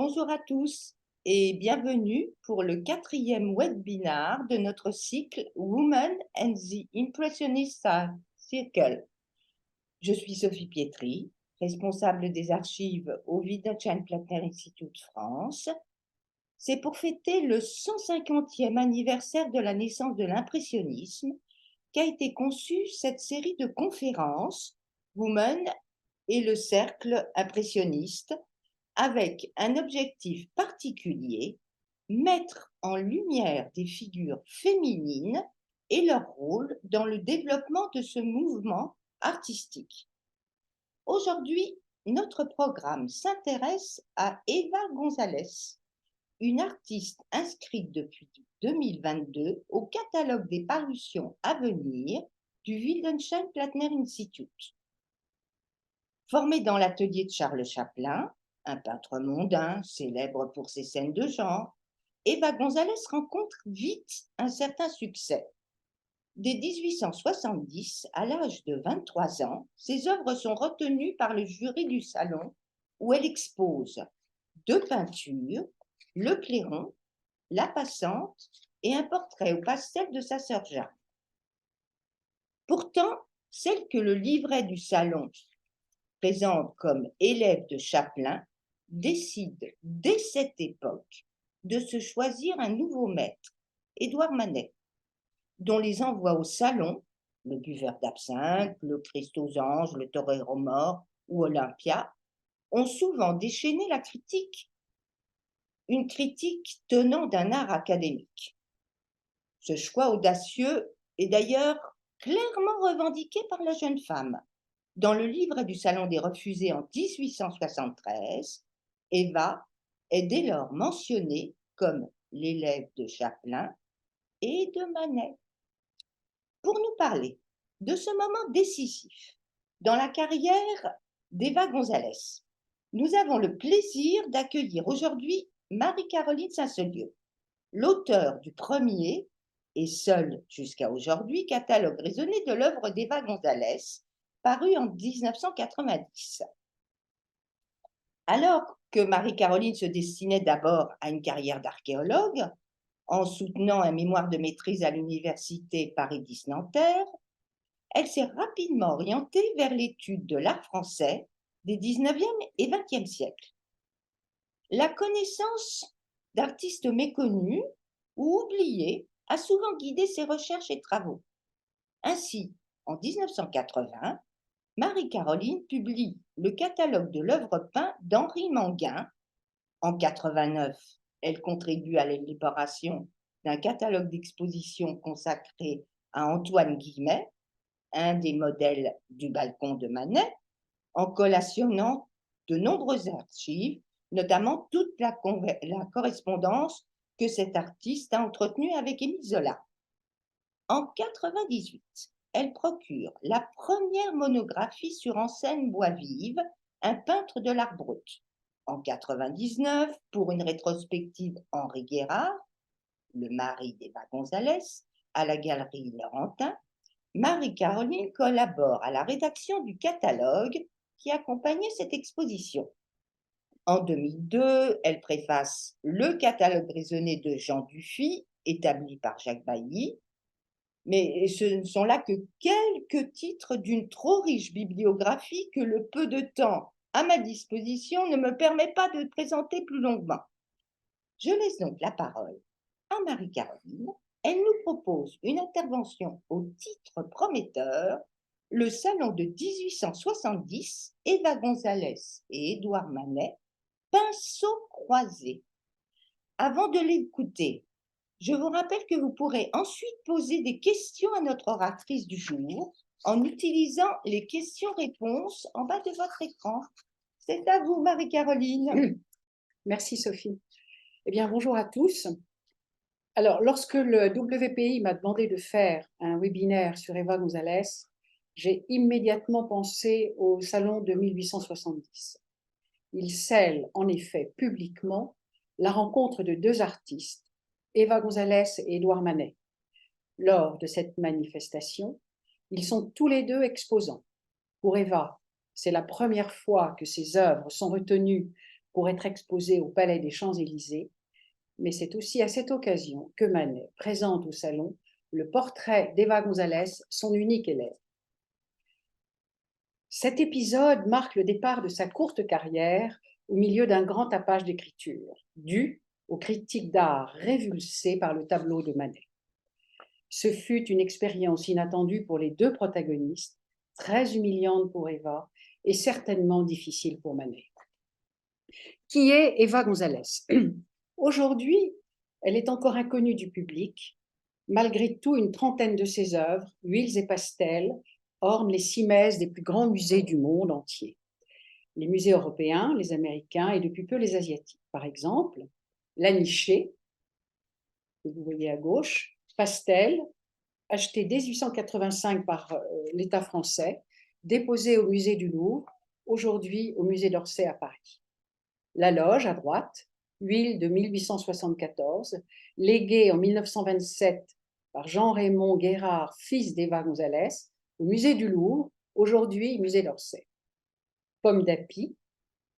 Bonjour à tous et bienvenue pour le quatrième webinaire de notre cycle Women and the Impressionist Circle. Je suis Sophie Pietri, responsable des archives au Wittgenstein-Platner Institute France. C'est pour fêter le 150e anniversaire de la naissance de l'impressionnisme qu'a été conçue cette série de conférences Women et le cercle impressionniste, avec un objectif particulier, mettre en lumière des figures féminines et leur rôle dans le développement de ce mouvement artistique. Aujourd'hui, notre programme s'intéresse à Eva González, une artiste inscrite depuis 2022 au catalogue des parutions à venir du Wittgenstein-Platner Institute. Formée dans l'atelier de Charles Chaplin, un peintre mondain célèbre pour ses scènes de genre, Eva González rencontre vite un certain succès. Dès 1870, à l'âge de 23 ans, ses œuvres sont retenues par le jury du salon où elle expose 2 peintures, Le Clairon, La Passante et un portrait au pastel de sa sœur Jeanne. Pourtant, celle que le livret du salon présente comme élève de Chaplin, décide dès cette époque de se choisir un nouveau maître, Édouard Manet, dont les envois au salon, le buveur d'absinthe, le Christ aux anges, le torero mort ou Olympia, ont souvent déchaîné la critique, une critique tenant d'un art académique. Ce choix audacieux est d'ailleurs clairement revendiqué par la jeune femme. Dans le livret du Salon des refusés en 1873, Eva est dès lors mentionnée comme l'élève de Chaplin et de Manet. Pour nous parler de ce moment décisif dans la carrière d'Eva González, nous avons le plaisir d'accueillir aujourd'hui Marie-Caroline Saint-Saulieu, l'auteure du premier et seul jusqu'à aujourd'hui catalogue raisonné de l'œuvre d'Eva González, paru en 1990. Alors que Marie-Caroline se destinait d'abord à une carrière d'archéologue, en soutenant un mémoire de maîtrise à l'université Paris-X-Nanterre, elle s'est rapidement orientée vers l'étude de l'art français des 19e et 20e siècles. La connaissance d'artistes méconnus ou oubliés a souvent guidé ses recherches et travaux. Ainsi, en 1980, Marie-Caroline publie le catalogue de l'œuvre peinte d'Henri Manguin. En 89, elle contribue à l'élaboration d'un catalogue d'exposition consacré à Antoine Guimet, un des modèles du balcon de Manet, en collationnant de nombreuses archives, notamment toute la correspondance que cet artiste a entretenue avec Émile Zola. En 98, elle procure la première monographie sur Anselme Boisvive, un peintre de l'art brut. En 99, pour une rétrospective Henri Guérard, le mari d'Eva González, à la galerie Laurentin, Marie-Caroline collabore à la rédaction du catalogue qui accompagnait cette exposition. En 2002, elle préface le catalogue raisonné de Jean Dufy, établi par Jacques Bailly. Mais ce ne sont là que quelques titres d'une trop riche bibliographie que le peu de temps à ma disposition ne me permet pas de présenter plus longuement. Je laisse donc la parole à Marie-Caroline. Elle nous propose une intervention au titre prometteur, le salon de 1870, Eva González et Édouard Manet, pinceau croisé. Avant de l'écouter, je vous rappelle que vous pourrez ensuite poser des questions à notre oratrice du jour en utilisant les questions-réponses en bas de votre écran. C'est à vous, Marie-Caroline. Merci, Sophie. Eh bien, bonjour à tous. Alors, lorsque le WPI m'a demandé de faire un webinaire sur Eva González, j'ai immédiatement pensé au salon de 1870. Il scelle en effet publiquement la rencontre de 2 artistes, Eva González et Édouard Manet. Lors de cette manifestation, ils sont tous les 2 exposants. Pour Eva, c'est la première fois que ses œuvres sont retenues pour être exposée au Palais des Champs-Élysées, mais c'est aussi à cette occasion que Manet présente au salon le portrait d'Eva González, son unique élève. Cet épisode marque le départ de sa courte carrière au milieu d'un grand tapage d'écriture, dû aux critiques d'art révulsées par le tableau de Manet. Ce fut une expérience inattendue pour les deux protagonistes, très humiliante pour Eva et certainement difficile pour Manet. Qui est Eva González? Aujourd'hui, elle est encore inconnue du public. Malgré tout, une trentaine de ses œuvres, huiles et pastels, ornent les cimaises des plus grands musées du monde entier. Les musées européens, les américains et depuis peu les asiatiques. Par exemple, la Nichée, que vous voyez à gauche, pastel, acheté dès 1885 par l'État français, déposé au musée du Louvre, aujourd'hui au musée d'Orsay à Paris. La Loge, à droite, huile de 1874, léguée en 1927 par Jean-Raymond Guérard, fils d'Eva González, au musée du Louvre, aujourd'hui musée d'Orsay. Pomme d'api,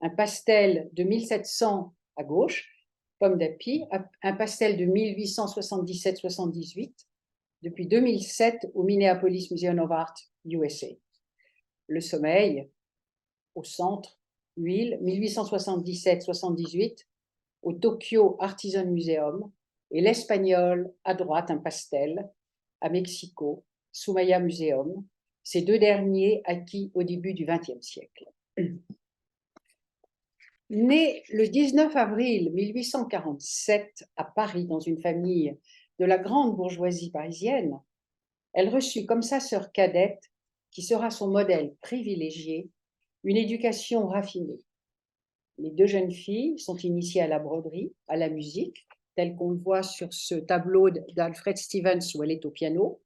un pastel de 1700 à gauche, Pomme d'api, un pastel de 1877-78, depuis 2007 au Minneapolis Museum of Art, USA. Le sommeil, au centre, huile, 1877-78, au Tokyo Artisan Museum, et l'espagnol, à droite, un pastel, à Mexico, Soumaya Museum, ces deux derniers acquis au début du XXe siècle. Née le 19 avril 1847 à Paris dans une famille de la grande bourgeoisie parisienne, elle reçut comme sa sœur cadette, qui sera son modèle privilégié, une éducation raffinée. Les deux jeunes filles sont initiées à la broderie, à la musique, tel qu'on le voit sur ce tableau d'Alfred Stevens où elle est au piano,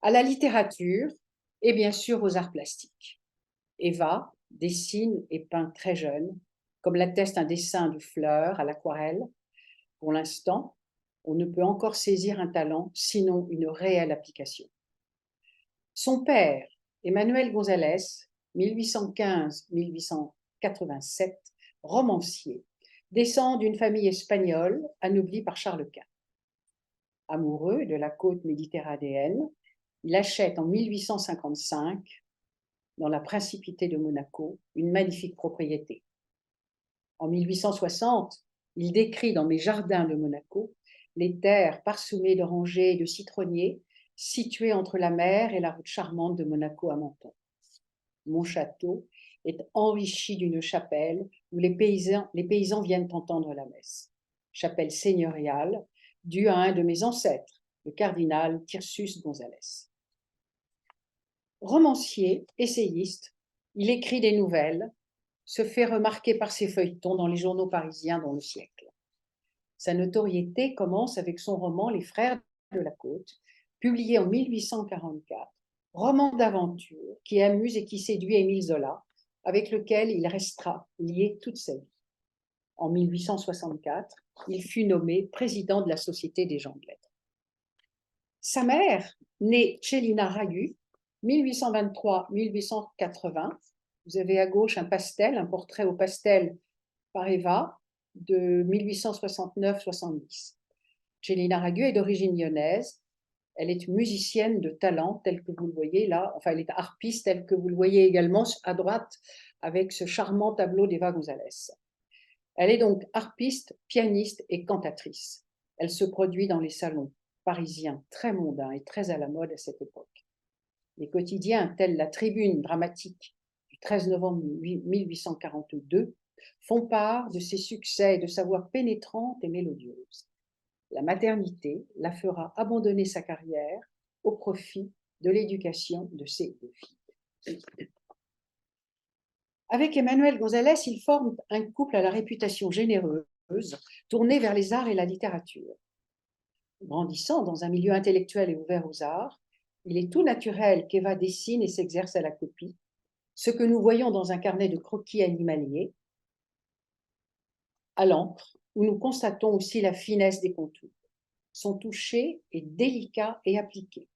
à la littérature et bien sûr aux arts plastiques. Eva dessine et peint très jeune, comme l'atteste un dessin de fleurs à l'aquarelle. Pour l'instant, on ne peut encore saisir un talent, sinon une réelle application. Son père, Emmanuel González, 1815-1887, romancier, descend d'une famille espagnole anoblie par Charles Quint. Amoureux de la côte méditerranéenne, il achète en 1855, dans la principauté de Monaco, une magnifique propriété. En 1860, il décrit dans Mes jardins de Monaco les terres parsemées d'orangers et de citronniers situées entre la mer et la route charmante de Monaco à Menton. Mon château est enrichi d'une chapelle où les paysans viennent entendre la messe. Chapelle seigneuriale due à un de mes ancêtres, le cardinal Tirsus González. Romancier, essayiste, il écrit des nouvelles, se fait remarquer par ses feuilletons dans les journaux parisiens dans le siècle. Sa notoriété commence avec son roman Les Frères de la Côte, publié en 1844, roman d'aventure qui amuse et qui séduit Émile Zola, avec lequel il restera lié toute sa vie. En 1864, il fut nommé président de la Société des gens de lettres. Sa mère, née Celina Ragu, 1823-1880, vous avez à gauche un pastel, un portrait au pastel par Eva de 1869-70. Celina Ragu est d'origine lyonnaise. Elle est musicienne de talent, telle que vous le voyez là. Enfin, elle est harpiste, telle que vous le voyez également à droite avec ce charmant tableau d'Eva González. Elle est donc harpiste, pianiste et cantatrice. Elle se produit dans les salons parisiens très mondains et très à la mode à cette époque. Les quotidiens, tels la Tribune dramatique du 13 novembre 1842, font part de ses succès et de sa voix pénétrante et mélodieuse. La maternité la fera abandonner sa carrière au profit de l'éducation de ses deux filles. Avec Emmanuel González, il forme un couple à la réputation généreuse, tourné vers les arts et la littérature. Grandissant dans un milieu intellectuel et ouvert aux arts, il est tout naturel qu'Eva dessine et s'exerce à la copie, ce que nous voyons dans un carnet de croquis animaliers, à l'encre, où nous constatons aussi la finesse des contours. Son toucher est délicat et appliqué.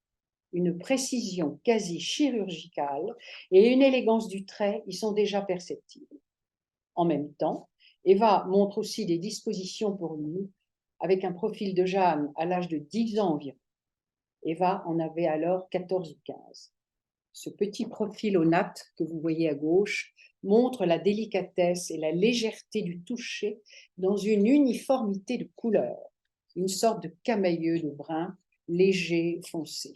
Une précision quasi chirurgicale et une élégance du trait y sont déjà perceptibles. En même temps, Eva montre aussi des dispositions pour lui, avec un profil de Jeanne à l'âge de 10 ans environ. Eva en avait alors 14 ou 15. Ce petit profil aunate que vous voyez à gauche montre la délicatesse et la légèreté du toucher dans une uniformité de couleurs, une sorte de camailleux de brun léger, foncé.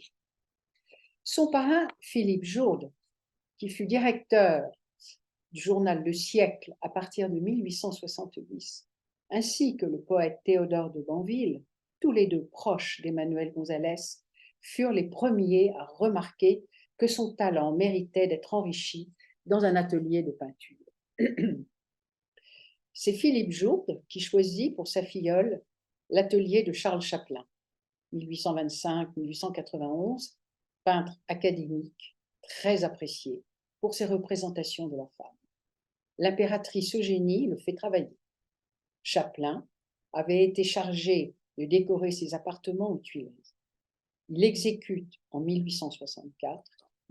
Son parrain, Philippe Jourde, qui fut directeur du journal Le Siècle à partir de 1870, ainsi que le poète Théodore de Banville, tous les deux proches d'Emmanuel Gonzalez, furent les premiers à remarquer que son talent méritait d'être enrichi dans un atelier de peinture. C'est Philippe Jourde qui choisit pour sa filleule l'atelier de Charles Chaplin, 1825-1891, peintre académique, très apprécié pour ses représentations de la femme. L'impératrice Eugénie le fait travailler. Chaplin avait été chargé de décorer ses appartements aux Tuileries. Il exécute en 1864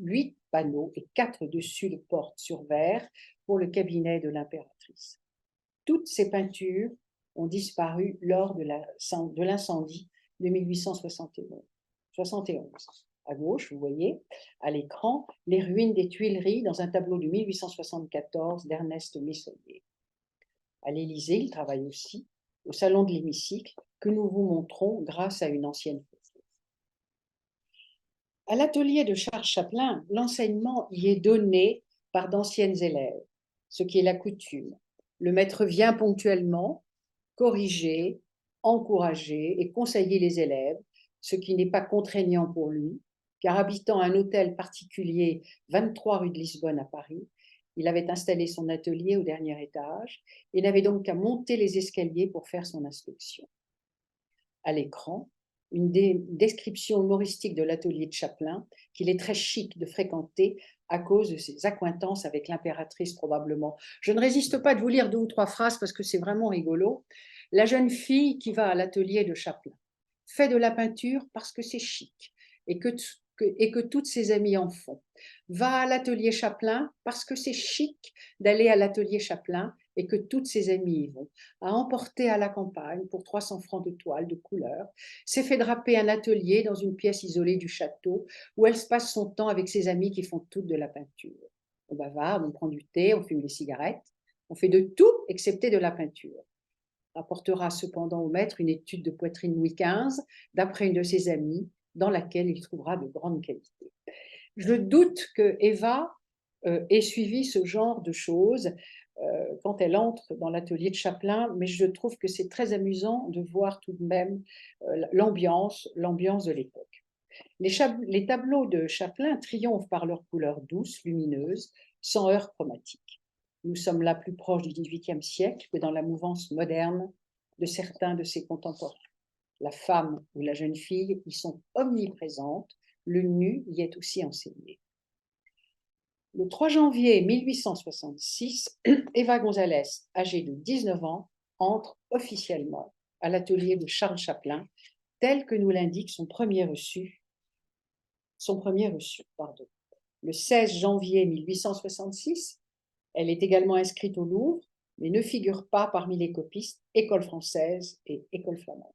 8 panneaux et 4 dessus de porte sur verre pour le cabinet de l'impératrice. Toutes ces peintures ont disparu lors de l'incendie de 1871. À gauche, vous voyez, à l'écran, les ruines des Tuileries dans un tableau de 1874 d'Ernest Meissonnier. À l'Élysée, il travaille aussi au Salon de l'Hémicycle, que nous vous montrons grâce à une ancienne photo. À l'atelier de Charles Chaplin, l'enseignement y est donné par d'anciennes élèves, ce qui est la coutume. Le maître vient ponctuellement corriger, encourager et conseiller les élèves, ce qui n'est pas contraignant pour lui, car habitant un hôtel particulier 23 rue de Lisbonne à Paris, il avait installé son atelier au dernier étage et n'avait donc qu'à monter les escaliers pour faire son instruction. À l'écran, une description humoristique de l'atelier de Chaplin, qu'il est très chic de fréquenter à cause de ses accointances avec l'impératrice probablement. Je ne résiste pas de vous lire 2 ou 3 phrases parce que c'est vraiment rigolo. La jeune fille qui va à l'atelier de Chaplin fait de la peinture parce que c'est chic et que toutes ses amies en font. Va à l'atelier Chaplin parce que c'est chic d'aller à l'atelier Chaplin et que toutes ses amies y vont. A emporté à la campagne pour 300 francs de toile de couleur, s'est fait draper un atelier dans une pièce isolée du château où elle se passe son temps avec ses amies qui font toutes de la peinture. On bavarde, on prend du thé, on fume des cigarettes, on fait de tout excepté de la peinture. Rapportera cependant au maître une étude de poitrine Louis XV d'après une de ses amies dans laquelle il trouvera de grandes qualités. Je doute que Eva ait suivi ce genre de choses quand elle entre dans l'atelier de Chaplin, mais je trouve que c'est très amusant de voir tout de même l'ambiance de l'époque. Les tableaux de Chaplin triomphent par leur couleur douce, lumineuse, sans heurts chromatiques. Nous sommes là plus proches du XVIIIe siècle que dans la mouvance moderne de certains de ses contemporains. La femme ou la jeune fille y sont omniprésentes, le nu y est aussi enseigné. Le 3 janvier 1866, Eva Gonzalez, âgée de 19 ans, entre officiellement à l'atelier de Charles Chaplin, tel que nous l'indique son premier reçu. Le 16 janvier 1866, elle est également inscrite au Louvre, mais ne figure pas parmi les copistes École française et École flamande.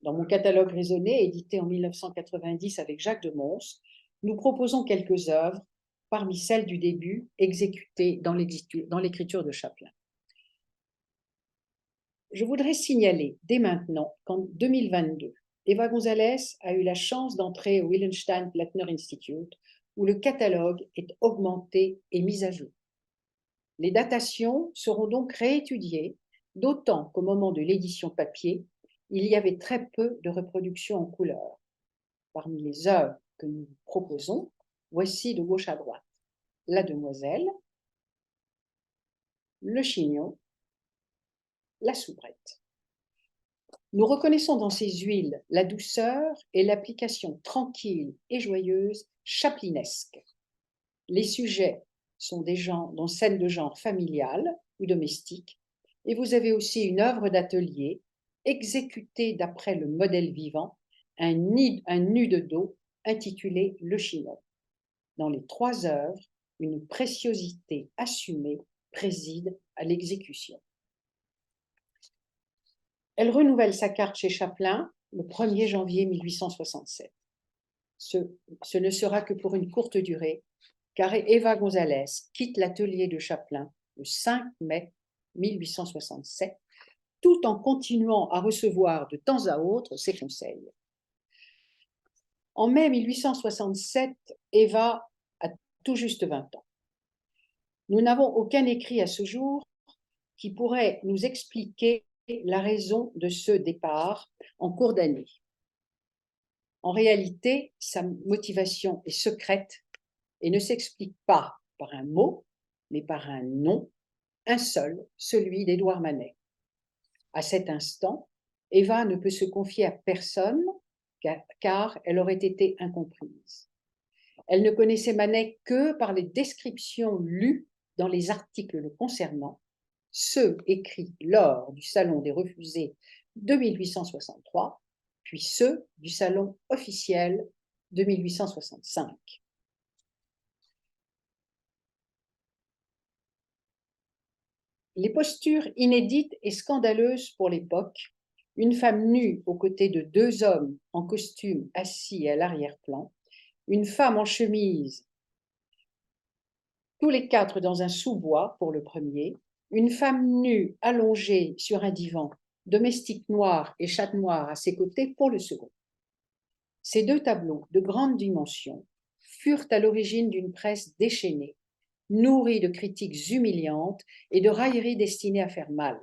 Dans mon catalogue raisonné, édité en 1990 avec Jacques de Mons, nous proposons quelques œuvres parmi celles du début exécutées dans l'écriture de Chaplin. Je voudrais signaler dès maintenant qu'en 2022, Eva Gonzalez a eu la chance d'entrer au Wildenstein Plattner Institute, où le catalogue est augmenté et mis à jour. Les datations seront donc réétudiées, d'autant qu'au moment de l'édition papier, il y avait très peu de reproductions en couleur. Parmi les œuvres que nous vous proposons, voici de gauche à droite La Demoiselle, Le Chignon, La Soubrette. Nous reconnaissons dans ces huiles la douceur et l'application tranquille et joyeuse chaplinesque. Les sujets sont des scènes de genre familial ou domestique, et vous avez aussi une œuvre d'atelier exécutée d'après le modèle vivant, un nu de dos intitulé Le Chignon. Dans les 3 œuvres, une préciosité assumée préside à l'exécution. Elle renouvelle sa carte chez Chaplin le 1er janvier 1867. Ce ne sera que pour une courte durée, car Eva González quitte l'atelier de Chaplin le 5 mai 1867, tout en continuant à recevoir de temps à autre ses conseils. En mai 1867, Eva a tout juste 20 ans. Nous n'avons aucun écrit à ce jour qui pourrait nous expliquer la raison de ce départ en cours d'année. En réalité, sa motivation est secrète et ne s'explique pas par un mot, mais par un nom, un seul, celui d'Édouard Manet. À cet instant, Eva ne peut se confier à personne car elle aurait été incomprise. Elle ne connaissait Manet que par les descriptions lues dans les articles le concernant, ceux écrits lors du Salon des Refusés de 1863, puis ceux du Salon officiel de 1865. Les postures inédites et scandaleuses pour l'époque, une femme nue aux côtés de deux hommes en costume assis à l'arrière-plan, une femme en chemise, tous les quatre dans un sous-bois pour le premier, une femme nue allongée sur un divan, domestique noir et chatte noire à ses côtés pour le second. Ces deux tableaux de grande dimension furent à l'origine d'une presse déchaînée, nourrie de critiques humiliantes et de railleries destinées à faire mal.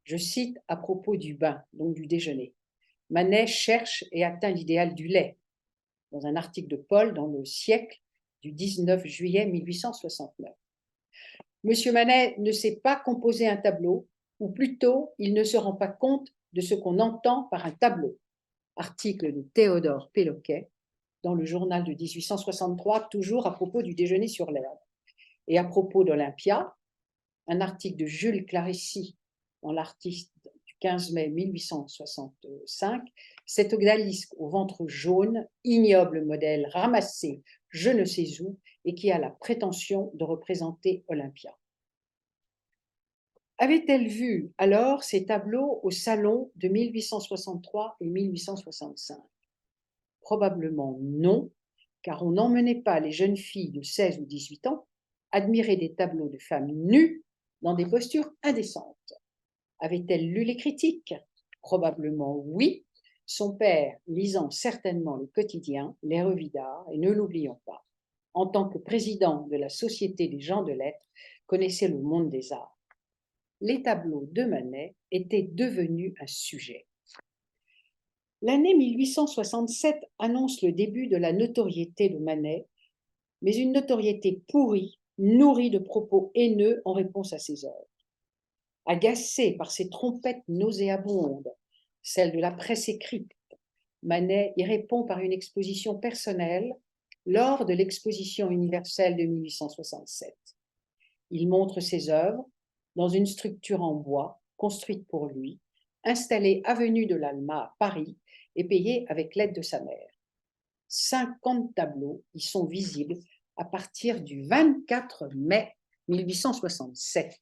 Je cite à propos du bain, donc du déjeuner. Manet cherche et atteint l'idéal du lait, dans un article de Paul dans Le Siècle du 19 juillet 1869. Monsieur Manet ne sait pas composer un tableau, ou plutôt, il ne se rend pas compte de ce qu'on entend par un tableau. Article de Théodore Péloquet dans le journal de 1863, toujours à propos du déjeuner sur l'herbe. Et à propos d'Olympia, un article de Jules Clarissi dans l'article du 15 mai 1865, cet odalisque au ventre jaune, ignoble modèle ramassé je ne sais où et qui a la prétention de représenter Olympia. Avait-elle vu alors ces tableaux au salon de 1863 et 1865 ? Probablement non, car on n'emmenait pas les jeunes filles de 16 ou 18 ans admirer des tableaux de femmes nues dans des postures indécentes. Avait-elle lu les critiques ? Probablement oui, son père lisant certainement les quotidiens, les revues d'art, et ne l'oublions pas, en tant que président de la Société des gens de lettres, connaissait le monde des arts. Les tableaux de Manet étaient devenus un sujet. L'année 1867 annonce le début de la notoriété de Manet, mais une notoriété pourrie, nourrie de propos haineux en réponse à ses œuvres. Agacé par ces trompettes nauséabondes, celles de la presse écrite, Manet y répond par une exposition personnelle lors de l'exposition universelle de 1867. Il montre ses œuvres dans une structure en bois construite pour lui, installée avenue de l'Alma à Paris et payée avec l'aide de sa mère. 50 tableaux y sont visibles à partir du 24 mai 1867.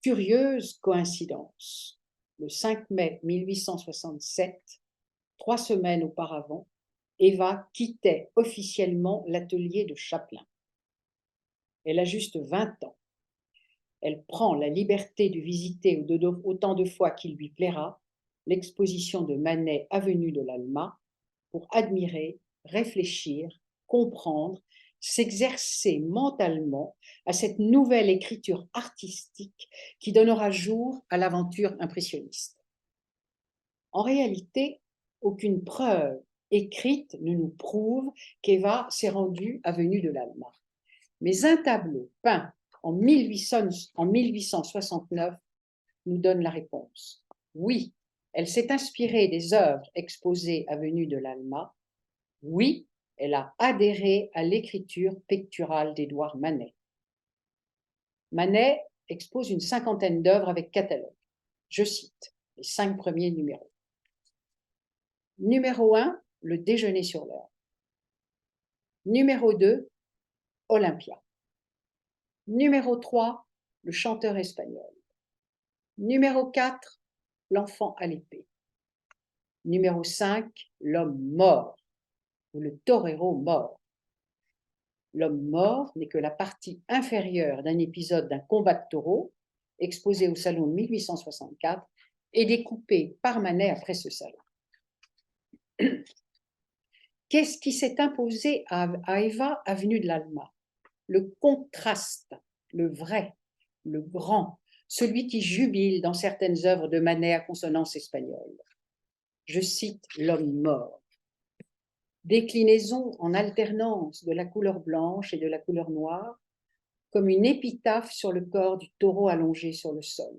Curieuse coïncidence, le 5 mai 1867, 3 semaines auparavant, Eva quittait officiellement l'atelier de Chaplin. Elle a juste 20 ans. Elle prend la liberté de visiter autant de fois qu'il lui plaira l'exposition de Manet avenue de l'Alma pour admirer, réfléchir, comprendre, s'exercer mentalement à cette nouvelle écriture artistique qui donnera jour à l'aventure impressionniste. En réalité, aucune preuve écrite ne nous prouve qu'Eva s'est rendue avenue de l'Alma. Mais un tableau peint en 1869 nous donne la réponse. Oui, elle s'est inspirée des œuvres exposées avenue de l'Alma. Oui, elle a adhéré à l'écriture picturale d'Édouard Manet. Manet expose une 50aine d'œuvres avec catalogue. Je cite les 5 premiers numéros. Numéro 1, le déjeuner sur l'herbe. Numéro 2, Olympia. Numéro 3, le chanteur espagnol. Numéro 4, l'enfant à l'épée. Numéro 5, l'homme mort, ou le torero mort. L'homme mort n'est que la partie inférieure d'un épisode d'un combat de taureau, exposé au salon de 1864 et découpé par Manet après ce salon. Qu'est-ce qui s'est imposé à Eva, avenue de l'Alma? Le contraste, le vrai, le grand, celui qui jubile dans certaines œuvres de Manet à consonance espagnole. Je cite l'homme mort. Déclinaison en alternance de la couleur blanche et de la couleur noire, comme une épitaphe sur le corps du taureau allongé sur le sol.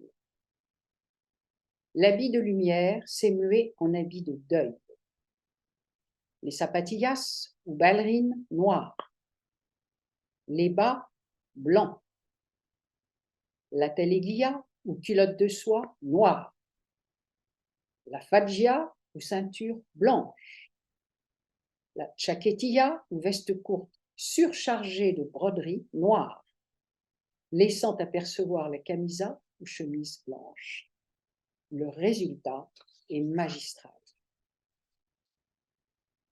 L'habit de lumière s'est mué en habit de deuil. Les zapatillas ou ballerines noires. Les bas blancs. La teleglia ou culotte de soie noire. La faggia ou ceinture blanche. La chaquetilla ou veste courte surchargée de broderie noire, laissant apercevoir la camisa ou chemise blanche. Le résultat est magistral.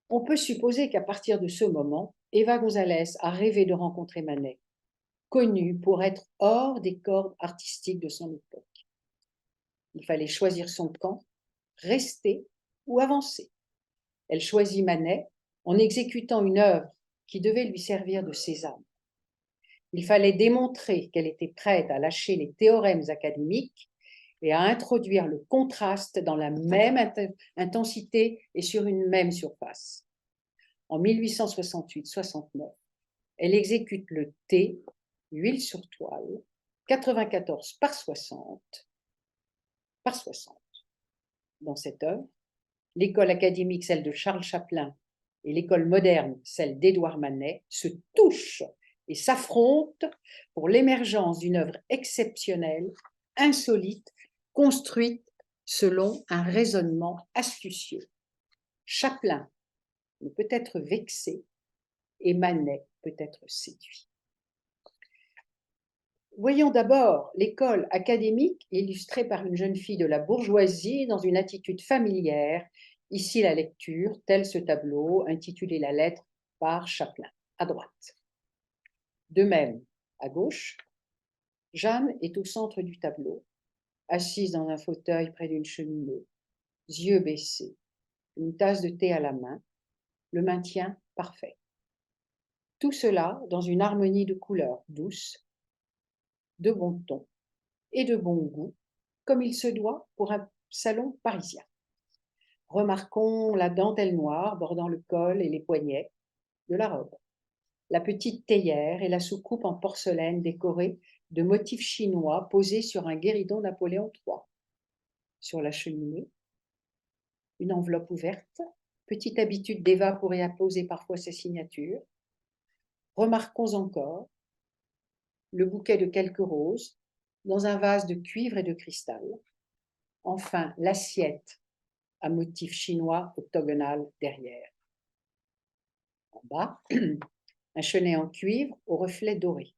On peut supposer qu'à partir de ce moment, Eva González a rêvé de rencontrer Manet, connu pour être hors des cordes artistiques de son époque. Il fallait choisir son camp, rester ou avancer. Elle choisit Manet en exécutant une œuvre qui devait lui servir de sésame. Il fallait démontrer qu'elle était prête à lâcher les théorèmes académiques et à introduire le contraste dans la même intensité et sur une même surface. En 1868-69, elle exécute le T, huile sur toile, 94 par 60. Dans cette œuvre, l'école académique, celle de Charles Chaplin, et l'école moderne, celle d'Édouard Manet, se touchent et s'affrontent pour l'émergence d'une œuvre exceptionnelle, insolite, construite selon un raisonnement astucieux. Chaplin ne peut être vexé et Manet peut être séduit. Voyons d'abord l'école académique illustrée par une jeune fille de la bourgeoisie dans une attitude familière. Ici la lecture, tel ce tableau, intitulé La lettre par Chaplin, à droite. De même, à gauche, Jeanne est au centre du tableau, assise dans un fauteuil près d'une cheminée, yeux baissés, une tasse de thé à la main, le maintien parfait. Tout cela dans une harmonie de couleurs douces, de bon ton et de bon goût, comme il se doit pour un salon parisien. Remarquons la dentelle noire bordant le col et les poignets de la robe, la petite théière et la soucoupe en porcelaine décorée de motifs chinois posés sur un guéridon Napoléon III. Sur la cheminée, une enveloppe ouverte, petite habitude d'Eva pour y apposer parfois ses signatures. Remarquons encore le bouquet de quelques roses dans un vase de cuivre et de cristal. Enfin, l'assiette à motif chinois octogonal derrière. En bas, un chenet en cuivre au reflet doré.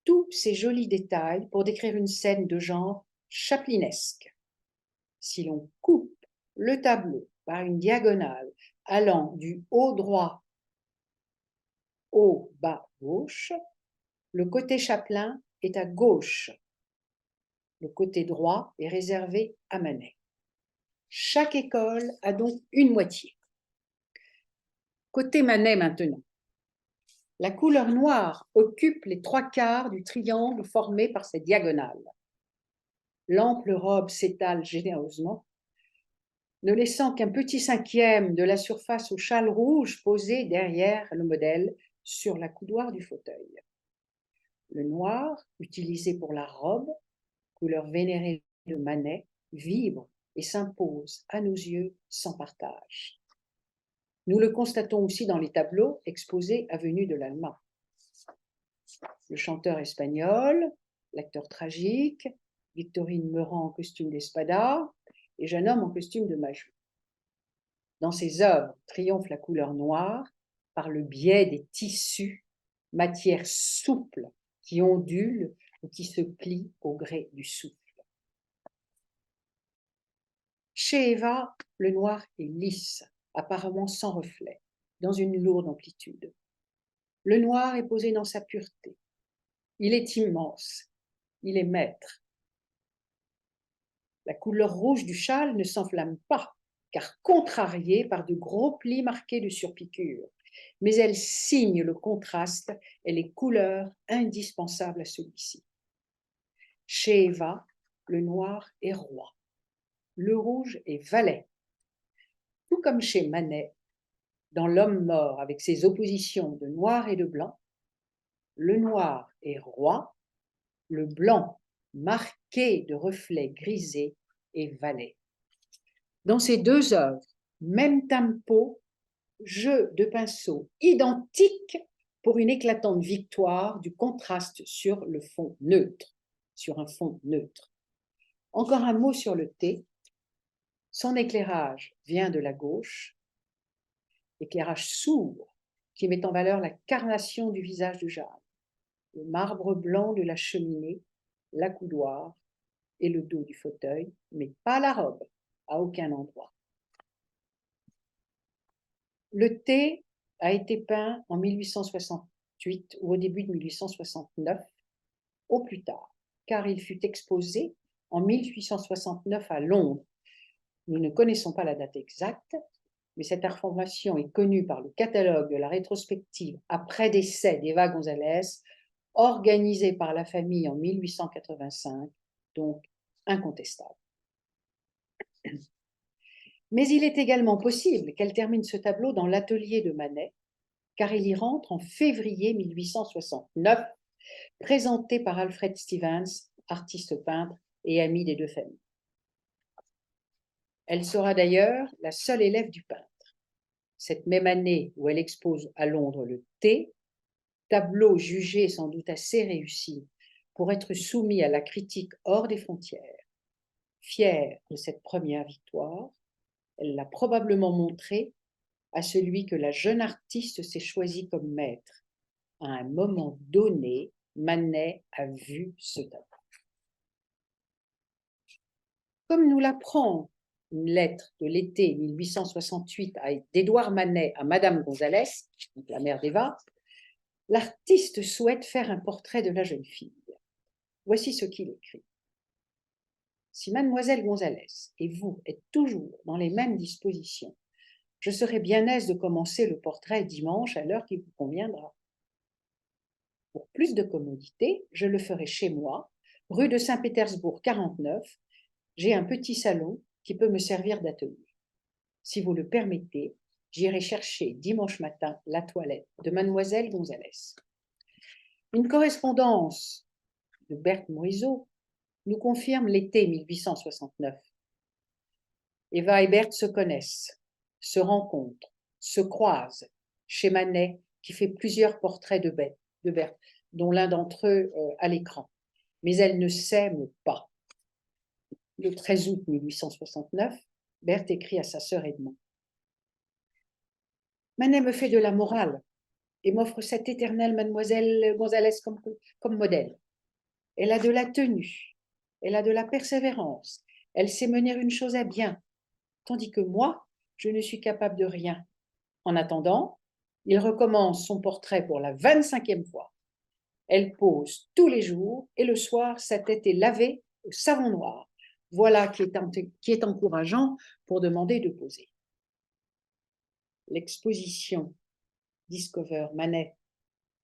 Tous ces jolis détails pour décrire une scène de genre chaplinesque. Si l'on coupe le tableau par une diagonale allant du haut droit au bas gauche, le côté Chaplin est à gauche. Le côté droit est réservé à Manet. Chaque école a donc une moitié. Côté Manet maintenant. La couleur noire occupe les 3/4 du triangle formé par cette diagonale. L'ample robe s'étale généreusement, ne laissant qu'un petit cinquième de la surface au châle rouge posé derrière le modèle sur la coudoir du fauteuil. Le noir, utilisé pour la robe, couleur vénérée de Manet, vibre et s'impose à nos yeux sans partage. Nous le constatons aussi dans les tableaux exposés avenue de l'Alma. Le chanteur espagnol, l'acteur tragique, Victorine Meurant en costume d'espada et jeune homme en costume de Majou. Dans ces œuvres triomphe la couleur noire par le biais des tissus, matière souple qui ondule ou qui se plie au gré du souffle. Chez Eva, le noir est lisse, apparemment sans reflet, dans une lourde amplitude. Le noir est posé dans sa pureté. Il est immense, il est maître. La couleur rouge du châle ne s'enflamme pas, car contrariée par de gros plis marqués de surpiqûres, mais elle signe le contraste et les couleurs indispensables à celui-ci. Chez Eva, le noir est roi, le rouge est valet. Tout comme chez Manet, dans L'homme mort avec ses oppositions de noir et de blanc, le noir est roi, le blanc marqué de reflets grisés est valet. Dans ces deux œuvres, même tempo, jeu de pinceau identique pour une éclatante victoire du contraste sur le fond neutre, sur un fond neutre. Encore un mot sur le thé. Son éclairage vient de la gauche, éclairage sourd qui met en valeur la carnation du visage de Jeanne, le marbre blanc de la cheminée, l'accoudoir et le dos du fauteuil, mais pas la robe, à aucun endroit. Le thé a été peint en 1868 ou au début de 1869, au plus tard, car il fut exposé en 1869 à Londres. Nous ne connaissons pas la date exacte, mais cette information est connue par le catalogue de la rétrospective après décès d'Eva González, organisé par la famille en 1885, donc incontestable. Mais il est également possible qu'elle termine ce tableau dans l'atelier de Manet, car il y rentre en février 1869, présenté par Alfred Stevens, artiste peintre et ami des deux familles. Elle sera d'ailleurs la seule élève du peintre. Cette même année où elle expose à Londres le thé, tableau jugé sans doute assez réussi pour être soumis à la critique hors des frontières. Fière de cette première victoire, elle l'a probablement montré à celui que la jeune artiste s'est choisi comme maître. À un moment donné, Manet a vu ce tableau. Comme nous l'apprend une lettre de l'été 1868 d'Édouard Manet à Madame González, la mère d'Eva, l'artiste souhaite faire un portrait de la jeune fille. Voici ce qu'il écrit. Si Mademoiselle González et vous êtes toujours dans les mêmes dispositions, je serai bien aise de commencer le portrait dimanche à l'heure qui vous conviendra. Pour plus de commodité, je le ferai chez moi, rue de Saint-Pétersbourg 49. J'ai un petit salon qui peut me servir d'atelier. Si vous le permettez, j'irai chercher dimanche matin la toilette de Mademoiselle González. Une correspondance de Berthe Morisot nous confirme l'été 1869. Eva et Berthe se connaissent, se rencontrent, se croisent chez Manet, qui fait plusieurs portraits de Berthe, dont l'un d'entre eux à l'écran. Mais elles ne s'aiment pas. Le 13 août 1869, Berthe écrit à sa sœur Edmond. Manet me fait de la morale et m'offre cette éternelle Mademoiselle González comme modèle. Elle a de la tenue, elle a de la persévérance, elle sait mener une chose à bien, tandis que moi, je ne suis capable de rien. En attendant, il recommence son portrait pour la 25e fois. Elle pose tous les jours et le soir, sa tête est lavée au savon noir. Voilà qui est encourageant pour demander de poser. L'exposition Discover Manet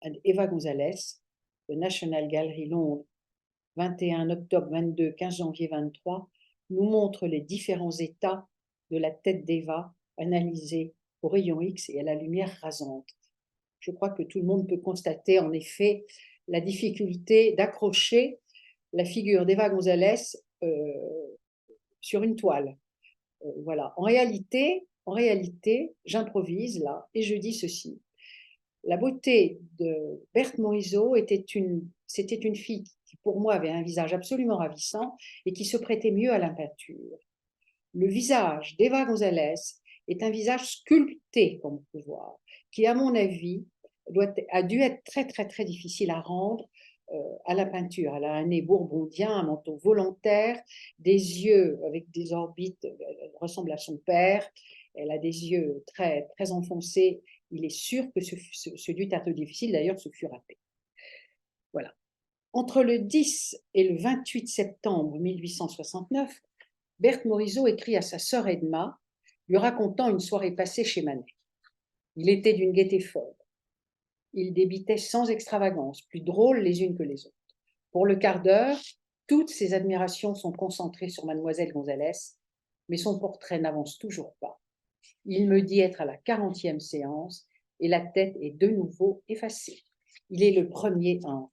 and Eva González, de National Gallery Londres, 21 octobre 22, 15 janvier 23, nous montre les différents états de la tête d'Eva analysés au rayon X et à la lumière rasante. Je crois que tout le monde peut constater en effet la difficulté d'accrocher la figure d'Eva González sur une toile. Voilà. En réalité, j'improvise là et je dis ceci. La beauté de Berthe Morisot c'était une fille qui, pour moi, avait un visage absolument ravissant et qui se prêtait mieux à la peinture. Le visage d'Eva González est un visage sculpté, comme on peut voir, qui, à mon avis, a dû être très, très, très difficile à rendre à la peinture. Elle a un nez bourbondien, un menton volontaire, des yeux avec des orbites, elle ressemble à son père, elle a des yeux très, très enfoncés. Il est sûr que ce dut être difficile, d'ailleurs, ce fut raté. Voilà. Entre le 10 et le 28 septembre 1869, Berthe Morisot écrit à sa sœur Edma, lui racontant une soirée passée chez Manet. Il était d'une gaieté folle. Il débitait sans extravagance, plus drôles les unes que les autres. Pour le quart d'heure, toutes ses admirations sont concentrées sur mademoiselle Gonzalez, mais son portrait n'avance toujours pas. Il me dit être à la 40e séance et la tête est de nouveau effacée. Il est le premier à en.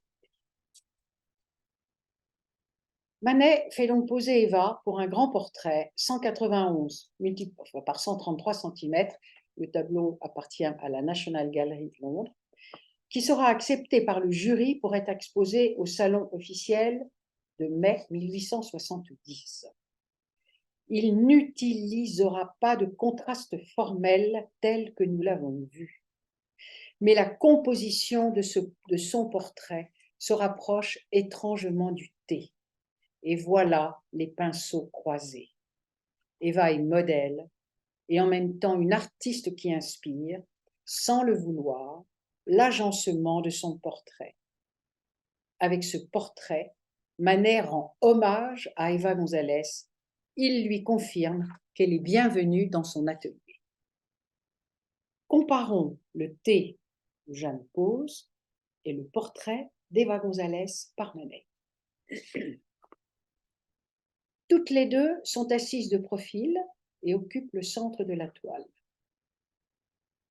Manet fait donc poser Eva pour un grand portrait 191 par 133 cm. Le tableau appartient à la National Gallery de Londres, qui sera accepté par le jury pour être exposé au salon officiel de mai 1870. Il n'utilisera pas de contraste formel tel que nous l'avons vu, mais la composition de son portrait se rapproche étrangement du thé. Et voilà les pinceaux croisés. Eva est modèle et en même temps une artiste qui inspire, sans le vouloir, l'agencement de son portrait. Avec ce portrait, Manet rend hommage à Eva Gonzalez. Il lui confirme qu'elle est bienvenue dans son atelier. Comparons le thé de Jeanne Pose et le portrait d'Eva Gonzalez par Manet. Toutes les deux sont assises de profil et occupent le centre de la toile.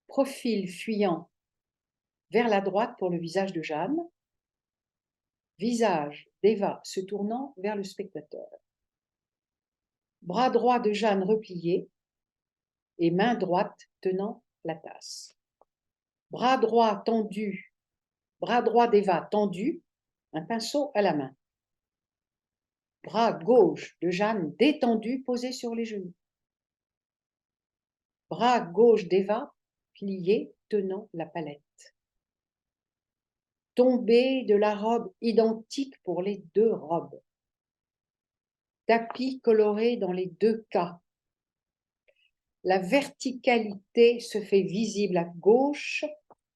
Profil fuyant vers la droite pour le visage de Jeanne, visage d'Eva se tournant vers le spectateur. Bras droit de Jeanne replié et main droite tenant la tasse. Bras droit tendu, bras droit d'Eva tendu, un pinceau à la main. Bras gauche de Jeanne détendu, posé sur les genoux. Bras gauche d'Eva plié, tenant la palette. Tombée de la robe identique pour les deux robes. Tapis coloré dans les deux cas. La verticalité se fait visible à gauche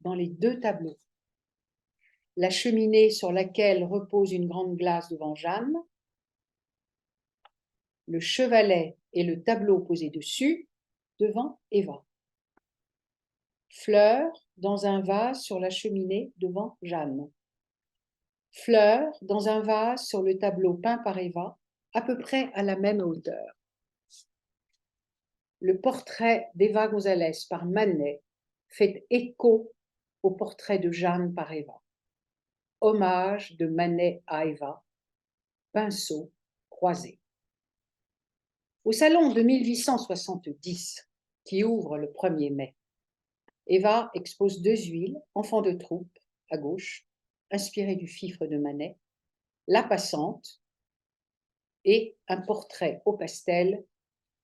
dans les deux tableaux. La cheminée sur laquelle repose une grande glace devant Jeanne. Le chevalet et le tableau posés dessus devant Eva. Fleurs dans un vase sur la cheminée devant Jeanne. Fleurs dans un vase sur le tableau peint par Eva, à peu près à la même hauteur. Le portrait d'Eva Gonzalez par Manet fait écho au portrait de Jeanne par Eva. Hommage de Manet à Eva, pinceau croisé. Au salon de 1870, qui ouvre le 1er mai, Eva expose deux huiles, Enfant de troupe, à gauche, inspiré du fifre de Manet, La passante et un portrait au pastel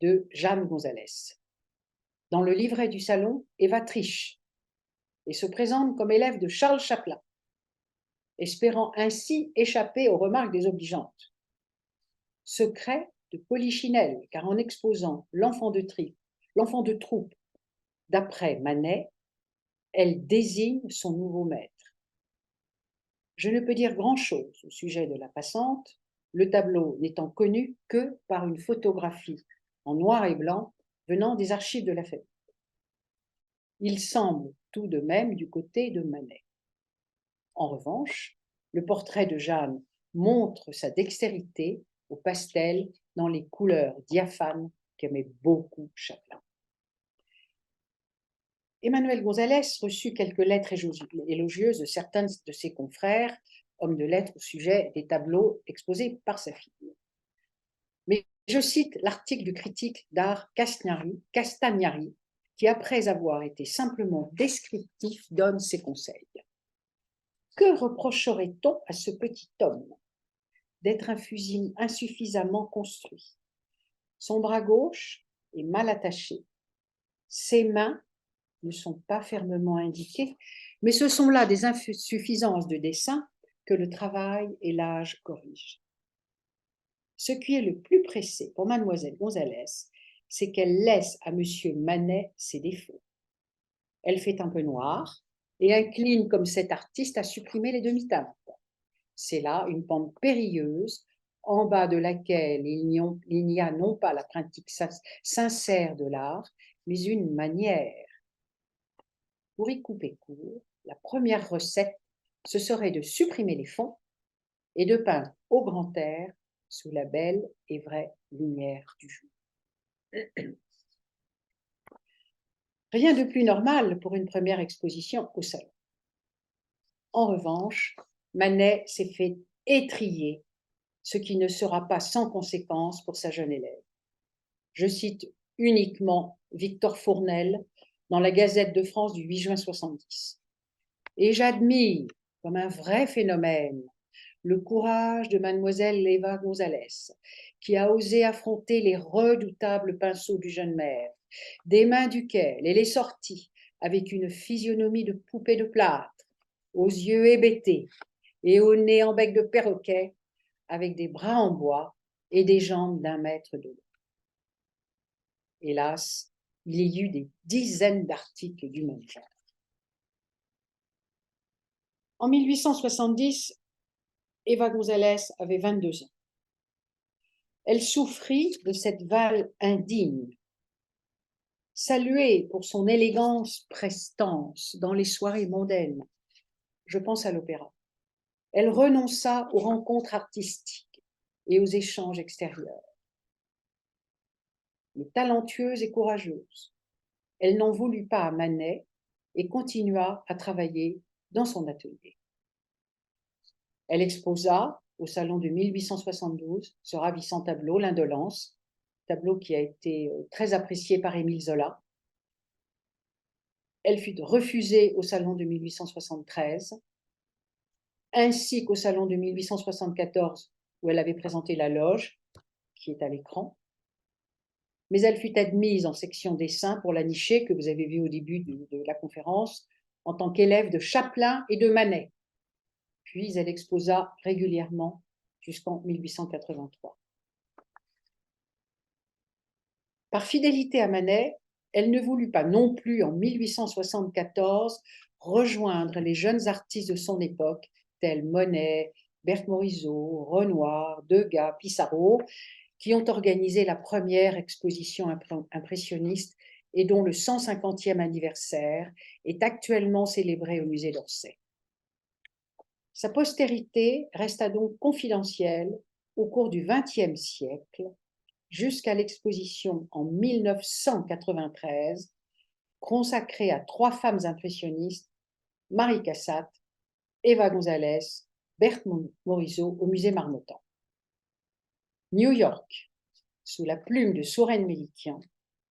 de Jeanne Gonzalez. Dans le livret du salon, Eva triche et se présente comme élève de Charles Chaplin, espérant ainsi échapper aux remarques désobligeantes. Secret de Polichinelle, car en exposant l'enfant de troupe d'après Manet, elle désigne son nouveau maître. Je ne peux dire grand-chose au sujet de La passante, le tableau n'étant connu que par une photographie en noir et blanc venant des archives de la famille. Il semble tout de même du côté de Manet. En revanche, le portrait de Jeanne montre sa dextérité au pastel dans les couleurs diaphanes qu'aimait beaucoup Chaplin. Emmanuel Gonzalez reçut quelques lettres élogieuses de certains de ses confrères, hommes de lettres au sujet des tableaux exposés par sa fille. Mais je cite l'article du critique d'art Castagnari, qui, après avoir été simplement descriptif, donne ses conseils. Que reprocherait-on à ce petit homme d'être insuffisamment construit? Son bras gauche est mal attaché. Ses mains ne sont pas fermement indiquées, mais ce sont là des insuffisances de dessin que le travail et l'âge corrigent. Ce qui est le plus pressé pour mademoiselle Gonzalez, c'est qu'elle laisse à monsieur Manet ses défauts. Elle fait un peu noir et incline comme cet artiste à supprimer les demi-teintes. C'est là une pente périlleuse en bas de laquelle il n'y a non pas la pratique sincère de l'art, mais une manière. Pour y couper court, la première recette, ce serait de supprimer les fonds et de peindre au grand air sous la belle et vraie lumière du jour. Rien de plus normal pour une première exposition au salon. En revanche, Manet s'est fait étriller, ce qui ne sera pas sans conséquence pour sa jeune élève. Je cite uniquement Victor Fournel dans la Gazette de France du 8 juin 70. Et j'admire comme un vrai phénomène le courage de mademoiselle Eva Gonzalez, qui a osé affronter les redoutables pinceaux du jeune maître, des mains duquel elle est sortie avec une physionomie de poupée de plâtre, aux yeux hébétés et au nez en bec de perroquet, avec des bras en bois et des jambes d'1 mètre de long. Hélas, il y eut des dizaines d'articles du même genre. En 1870, Eva Gonzalez avait 22 ans. Elle souffrit de cette Val indigne. Saluée pour son élégance prestance dans les soirées mondaines, je pense à l'opéra, elle renonça aux rencontres artistiques et aux échanges extérieurs. Mais talentueuse et courageuse, elle n'en voulut pas à Manet et continua à travailler dans son atelier. Elle exposa au salon de 1872 ce ravissant tableau, L'Indolence, tableau qui a été très apprécié par Émile Zola. Elle fut refusée au salon de 1873, ainsi qu'au salon de 1874 où elle avait présenté La Loge, qui est à l'écran. Mais elle fut admise en section dessin pour la nicher que vous avez vu au début de la conférence, en tant qu'élève de Chapelain et de Manet. Puis elle exposa régulièrement jusqu'en 1883. Par fidélité à Manet, elle ne voulut pas non plus en 1874 rejoindre les jeunes artistes de son époque, tels Monet, Berthe Morisot, Renoir, Degas, Pissarro, qui ont organisé la première exposition impressionniste et dont le 150e anniversaire est actuellement célébré au musée d'Orsay. Sa postérité resta donc confidentielle au cours du XXe siècle, jusqu'à l'exposition en 1993, consacrée à 3 femmes impressionnistes, Marie Cassatt, Eva Gonzalez, Berthe Morisot, au musée Marmottan. New York, sous la plume de Soren Mélikian,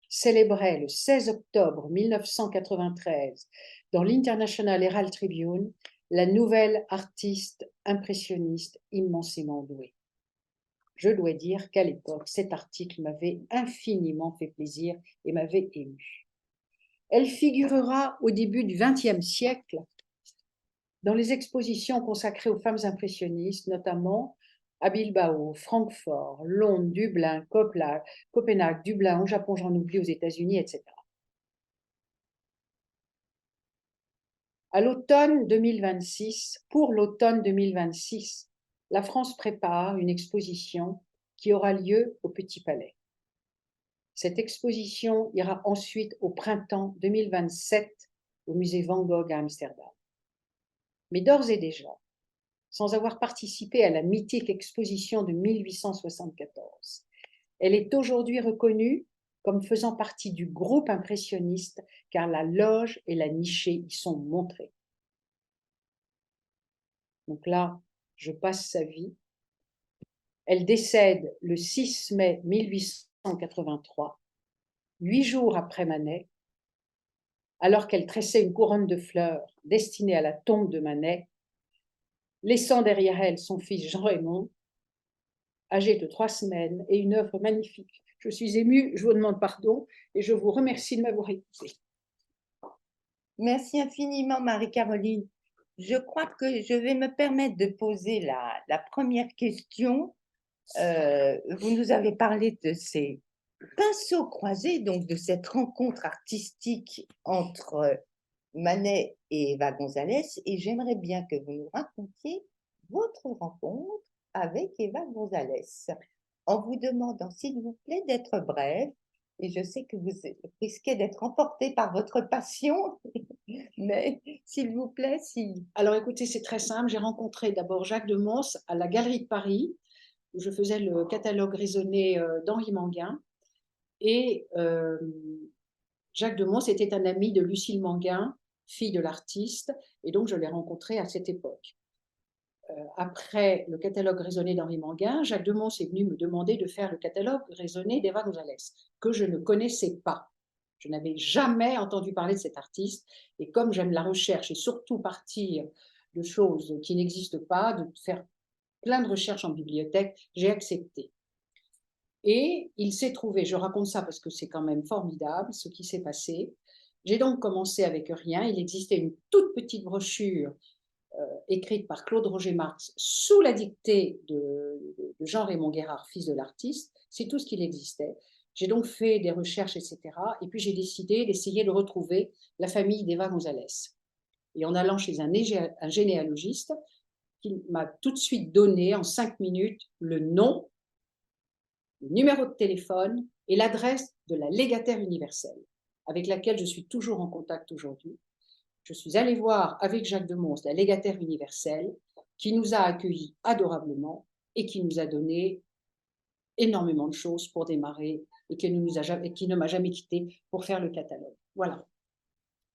célébrait le 16 octobre 1993 dans l'International Herald Tribune la nouvelle artiste impressionniste immensément douée. Je dois dire qu'à l'époque, cet article m'avait infiniment fait plaisir et m'avait ému. Elle figurera au début du XXe siècle dans les expositions consacrées aux femmes impressionnistes, notamment à Bilbao, Francfort, Londres, Dublin, Copenhague, Dublin, au Japon, j'en oublie, aux États-Unis, etc. Pour l'automne 2026, la France prépare une exposition qui aura lieu au Petit Palais. Cette exposition ira ensuite au printemps 2027 au musée Van Gogh à Amsterdam. Mais d'ores et déjà, sans avoir participé à la mythique exposition de 1874, elle est aujourd'hui reconnue comme faisant partie du groupe impressionniste, car la loge et la nichée y sont montrées. Donc là, je passe sa vie. Elle décède le 6 mai 1883, 8 jours après Manet, alors qu'elle tressait une couronne de fleurs destinée à la tombe de Manet, laissant derrière elle son fils Jean-Raymond, âgé de 3 semaines, et une œuvre magnifique. Je suis émue, je vous demande pardon et je vous remercie de m'avoir écoutée. Merci infiniment, Marie-Caroline. je crois que je vais me permettre de poser la première question. Vous nous avez parlé de ces pinceaux croisés, donc de cette rencontre artistique entre Manet et Eva González, et j'aimerais bien que vous nous racontiez votre rencontre avec Eva González, en vous demandant, s'il vous plaît, d'être brève. Et je sais que vous risquez d'être emporté par votre passion, mais s'il vous plaît, si... Alors écoutez, c'est très simple. J'ai rencontré d'abord Jacques de Mons à la Galerie de Paris, où je faisais le catalogue raisonné d'Henri Manguin. Et Jacques de Mons était un ami de Lucille Manguin, fille de l'artiste, et donc je l'ai rencontré à cette époque. Après le catalogue raisonné d'Henri Manguin, Jacques de Mons est venu me demander de faire le catalogue raisonné d'Eva González, que je ne connaissais pas. Je n'avais jamais entendu parler de cet artiste, et comme j'aime la recherche et surtout partir de choses qui n'existent pas, de faire plein de recherches en bibliothèque, j'ai accepté. Et il s'est trouvé, je raconte ça parce que c'est quand même formidable ce qui s'est passé. J'ai donc commencé avec rien. Il existait une toute petite brochure écrite par Claude Roger Marx sous la dictée de Jean-Raymond Guérard, fils de l'artiste. C'est tout ce qu'il existait. J'ai donc fait des recherches, etc. Et puis j'ai décidé d'essayer de retrouver la famille d'Eva González. Et en allant chez un généalogiste, qui m'a tout de suite donné en 5 minutes le nom, le numéro de téléphone et l'adresse de la légataire universelle, avec laquelle je suis toujours en contact aujourd'hui. Je suis allée voir avec Jacques de Mons, la légataire universelle, qui nous a accueillis adorablement et qui nous a donné énormément de choses pour démarrer et qui ne m'a jamais quitté pour faire le catalogue. Voilà.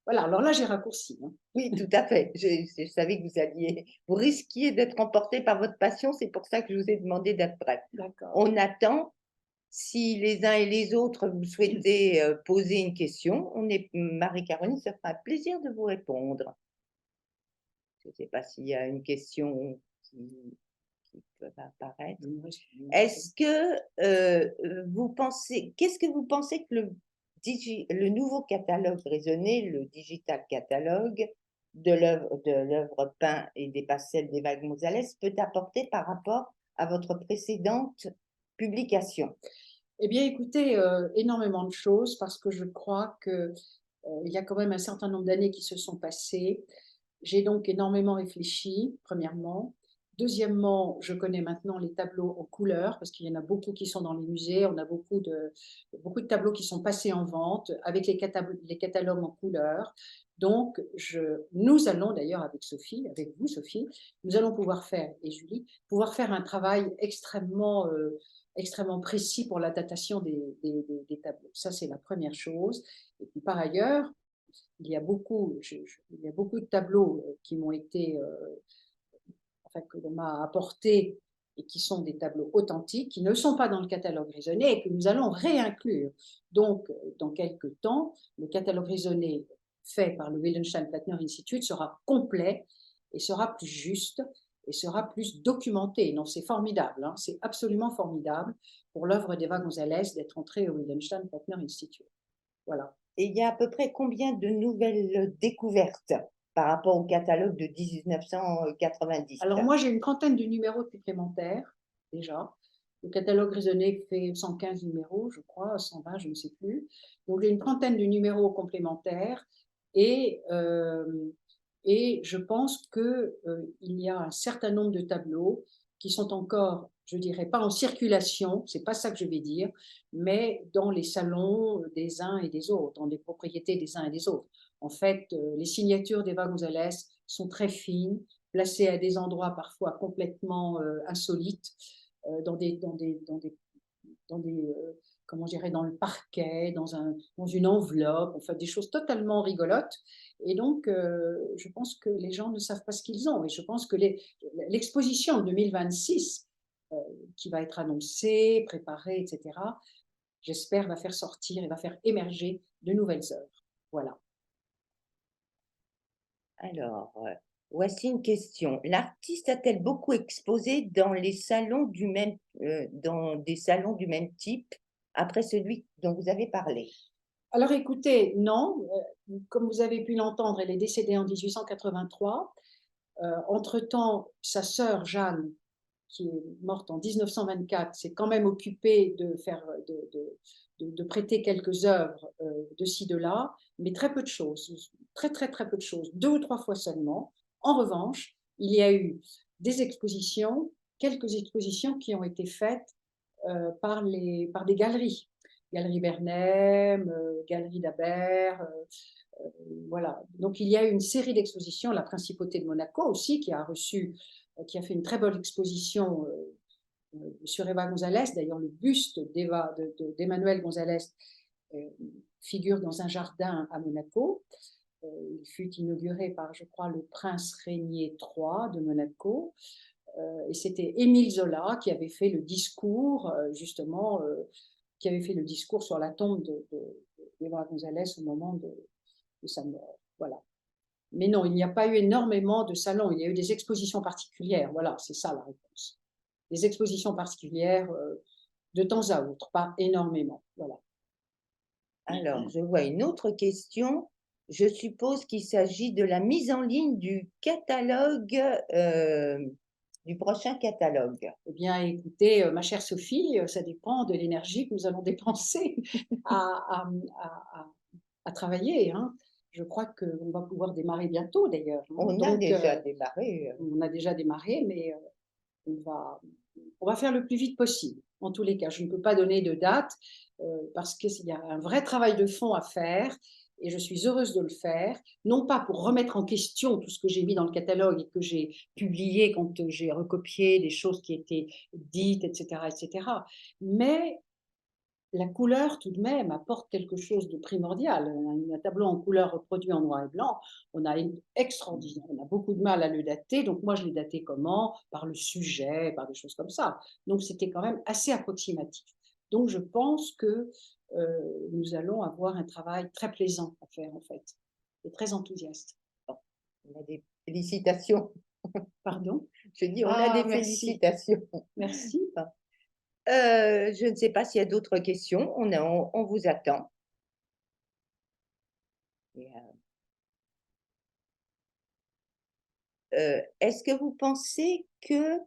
Voilà, alors là, j'ai raccourci. Hein. Oui, tout à fait. Je savais que vous risquiez d'être emporté par votre passion, c'est pour ça que je vous ai demandé d'être bref. D'accord. On attend. Si les uns et les autres vous souhaitez poser une question, Marie-Caroline se fera un plaisir de vous répondre. Je ne sais pas s'il y a une question qui peut apparaître. Est-ce que vous pensez, qu'est-ce que vous pensez que le nouveau catalogue raisonné, le digital catalogue de l'œuvre peint et des pastels d'Eva González peut apporter par rapport à votre précédente publication? Eh bien, écoutez, énormément de choses parce que je crois qu'il y a quand même un certain nombre d'années qui se sont passées. J'ai donc énormément réfléchi, premièrement. Deuxièmement, je connais maintenant les tableaux en couleur parce qu'il y en a beaucoup qui sont dans les musées. On a beaucoup de tableaux qui sont passés en vente avec les catalogues en couleur. Donc, nous allons d'ailleurs avec Sophie, avec vous Sophie, nous allons pouvoir faire, et Julie, pouvoir faire un travail extrêmement précis pour la datation des tableaux. Ça, c'est la première chose. Et puis par ailleurs, il y a beaucoup de tableaux qui m'ont été, enfin, que l'on m'a apportés et qui sont des tableaux authentiques, qui ne sont pas dans le catalogue raisonné et que nous allons réinclure. Donc, dans quelques temps, le catalogue raisonné fait par le Wildenstein Platner Institute sera complet et sera plus juste et sera plus documenté. Non, c'est formidable, hein, c'est absolument formidable pour l'œuvre d'Eva González d'être entrée au Wildenstein Platner Institute. Voilà. Et il y a à peu près combien de nouvelles découvertes par rapport au catalogue de 1990? Alors moi, j'ai une trentaine de numéros supplémentaires, déjà. Le catalogue raisonné fait 115 numéros, je crois, 120, je ne sais plus. Donc j'ai une trentaine de numéros complémentaires et, je pense qu'il y a un certain nombre de tableaux qui sont encore, je dirais, pas en circulation, c'est pas ça que je vais dire, mais dans les salons des uns et des autres, dans les propriétés des uns et des autres. En fait, les signatures d'Eva González sont très fines, placées à des endroits parfois complètement insolites, dans comment je dirais, dans le parquet, dans une enveloppe, enfin des choses totalement rigolotes. Et donc, je pense que les gens ne savent pas ce qu'ils ont. Et je pense que l'exposition de 2026, qui va être annoncée, préparée, etc., j'espère, va faire sortir et va faire émerger de nouvelles œuvres. Voilà. Alors, voici une question. L'artiste a-t-elle beaucoup exposé dans des salons du même type après celui dont vous avez parlé? Alors écoutez, non, comme vous avez pu l'entendre, elle est décédée en 1883. Entre-temps, sa sœur Jeanne, qui est morte en 1924, s'est quand même occupée de prêter quelques œuvres de ci, de là, mais très peu de choses, très, très, très peu de choses, 2 ou 3 fois seulement. En revanche, il y a eu des expositions, quelques expositions qui ont été faites par des galeries. Galerie Bernheim, Galerie Dabert, voilà. Donc il y a eu une série d'expositions, la Principauté de Monaco aussi, qui a fait une très bonne exposition sur Eva González. D'ailleurs, le buste d'Emmanuel González figure dans un jardin à Monaco. Il fut inauguré par, je crois, le prince Régnier III de Monaco. Et c'était Émile Zola qui avait fait le discours, justement, qui avait fait le discours sur la tombe d'Eva González au moment de sa mort. Voilà. Mais non, il n'y a pas eu énormément de salons, il y a eu des expositions particulières. Voilà, c'est ça la réponse. Des expositions particulières de temps à autre, pas énormément. Voilà. Alors, je vois une autre question. Je suppose qu'il s'agit de la mise en ligne du catalogue, du prochain catalogue. Eh bien, écoutez, ma chère Sophie, ça dépend de l'énergie que nous allons dépenser à, à travailler. Hein. Je crois qu'on va pouvoir démarrer bientôt, d'ailleurs. Hein. On a déjà démarré. On a déjà démarré, mais on va faire le plus vite possible. En tous les cas, je ne peux pas donner de date parce qu'il y a un vrai travail de fond à faire et je suis heureuse de le faire, non pas pour remettre en question tout ce que j'ai mis dans le catalogue et que j'ai publié quand j'ai recopié des choses qui étaient dites, etc., mais la couleur, tout de même, apporte quelque chose de primordial. Un tableau en couleur reproduit en noir et blanc, on a extraordinaire, on a beaucoup de mal à le dater. Donc moi, je l'ai daté comment? Par le sujet, par des choses comme ça. Donc c'était quand même assez approximatif. Donc je pense que nous allons avoir un travail très plaisant à faire, en fait, et très enthousiaste. Bon, on a des félicitations. Pardon? Je dis, on a Ah, des merci. félicitations. Merci. Je ne sais pas s'il y a d'autres questions. On vous attend. Et, est-ce que vous pensez que,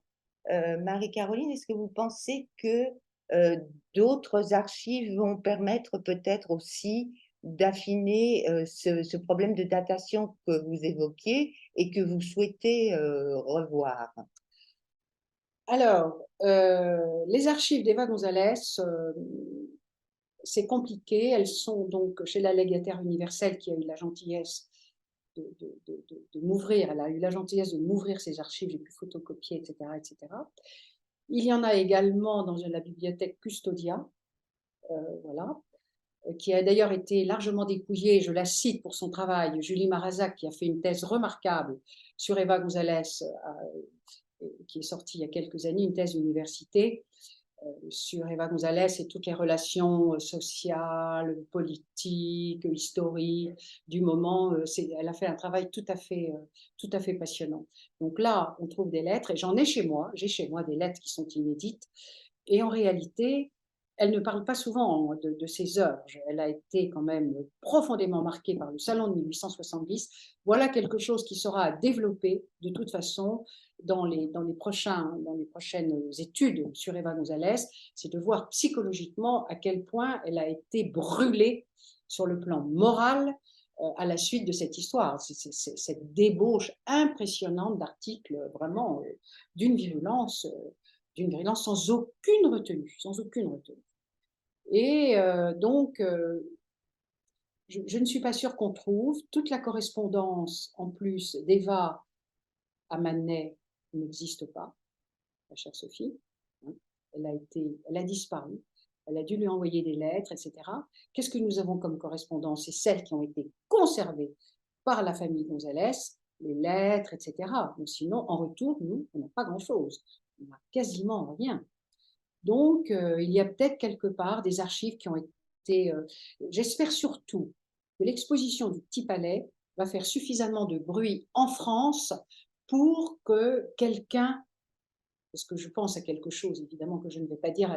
Marie-Caroline, est-ce que vous pensez que d'autres archives vont permettre peut-être aussi d'affiner ce problème de datation que vous évoquiez et que vous souhaitez revoir? Alors, les archives d'Eva González, c'est compliqué. Elles sont donc chez la légataire universelle qui a eu la gentillesse de m'ouvrir. Elle a eu la gentillesse de m'ouvrir ses archives, j'ai pu photocopier, etc., etc. Il y en a également dans la bibliothèque Custodia, voilà, qui a d'ailleurs été largement dépouillée. Je la cite pour son travail. Julie Marazac, qui a fait une thèse remarquable sur Eva González, qui est sortie il y a quelques années, une thèse d'université sur Eva González et toutes les relations sociales, politiques, historiques du moment. Elle a fait un travail tout à fait passionnant. Donc là, on trouve des lettres, et j'en ai chez moi. J'ai chez moi des lettres qui sont inédites. Et en réalité, elle ne parle pas souvent de ses œuvres. Elle a été quand même profondément marquée par le Salon de 1870. Voilà quelque chose qui sera à développer de toute façon dans les prochaines études sur Eva González, c'est de voir psychologiquement à quel point elle a été brûlée sur le plan moral à la suite de cette histoire. Cette débauche impressionnante d'articles vraiment d'une virulence sans aucune retenue, sans aucune retenue. Et donc, je ne suis pas sûre qu'on trouve toute la correspondance en plus d'Eva à Manet n'existe pas, la chère Sophie. Hein. Elle a disparu. Elle a dû lui envoyer des lettres, etc. Qu'est-ce que nous avons comme correspondance? C'est celles qui ont été conservées par la famille González, les lettres, etc. Mais sinon, en retour, nous, on n'a pas grand-chose. On n'a quasiment rien. Donc, il y a peut-être quelque part des archives qui ont été... J'espère surtout que l'exposition du Petit Palais va faire suffisamment de bruit en France pour que quelqu'un, parce que je pense à quelque chose évidemment que je ne vais pas dire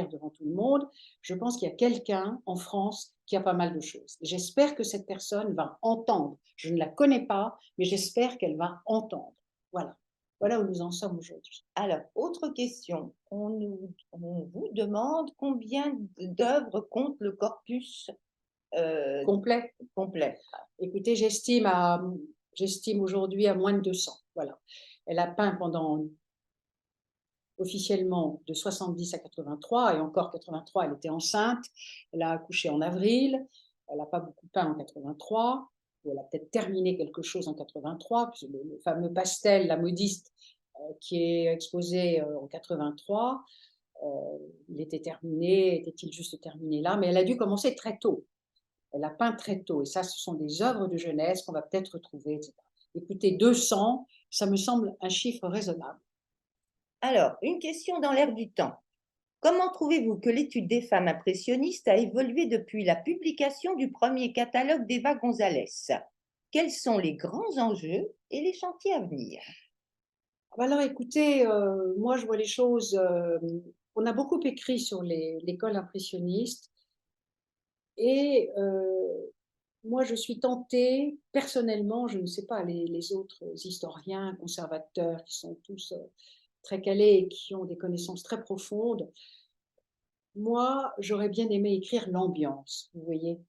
devant tout le monde, je pense qu'il y a quelqu'un en France qui a pas mal de choses. J'espère que cette personne va entendre. Je ne la connais pas, mais j'espère qu'elle va entendre. Voilà. Voilà où nous en sommes aujourd'hui. Alors, autre question, on vous demande combien d'œuvres compte le corpus, Complet. complet? Écoutez, j'estime aujourd'hui à moins de 200. Voilà. Elle a peint pendant officiellement de 70 à 83, et encore 83, elle était enceinte. Elle a accouché en avril. Elle n'a pas beaucoup peint en 83. Elle a peut-être terminé quelque chose en 83, le fameux pastel, la modiste, qui est exposé en 83. Il était terminé, était-il juste terminé là? Mais elle a dû commencer très tôt. Elle a peint très tôt, et ça, ce sont des œuvres de jeunesse qu'on va peut-être retrouver, etc. Écoutez, 200, ça me semble un chiffre raisonnable. Alors, une question dans l'air du temps. Comment trouvez-vous que l'étude des femmes impressionnistes a évolué depuis la publication du premier catalogue d'Eva González? Quels sont les grands enjeux et les chantiers à venir? Alors écoutez, moi je vois les choses, on a beaucoup écrit sur l'école impressionniste, et moi je suis tentée, personnellement, je ne sais pas les autres historiens, conservateurs qui sont tous, très calés et qui ont des connaissances très profondes. Moi, j'aurais bien aimé écrire l'ambiance, vous voyez?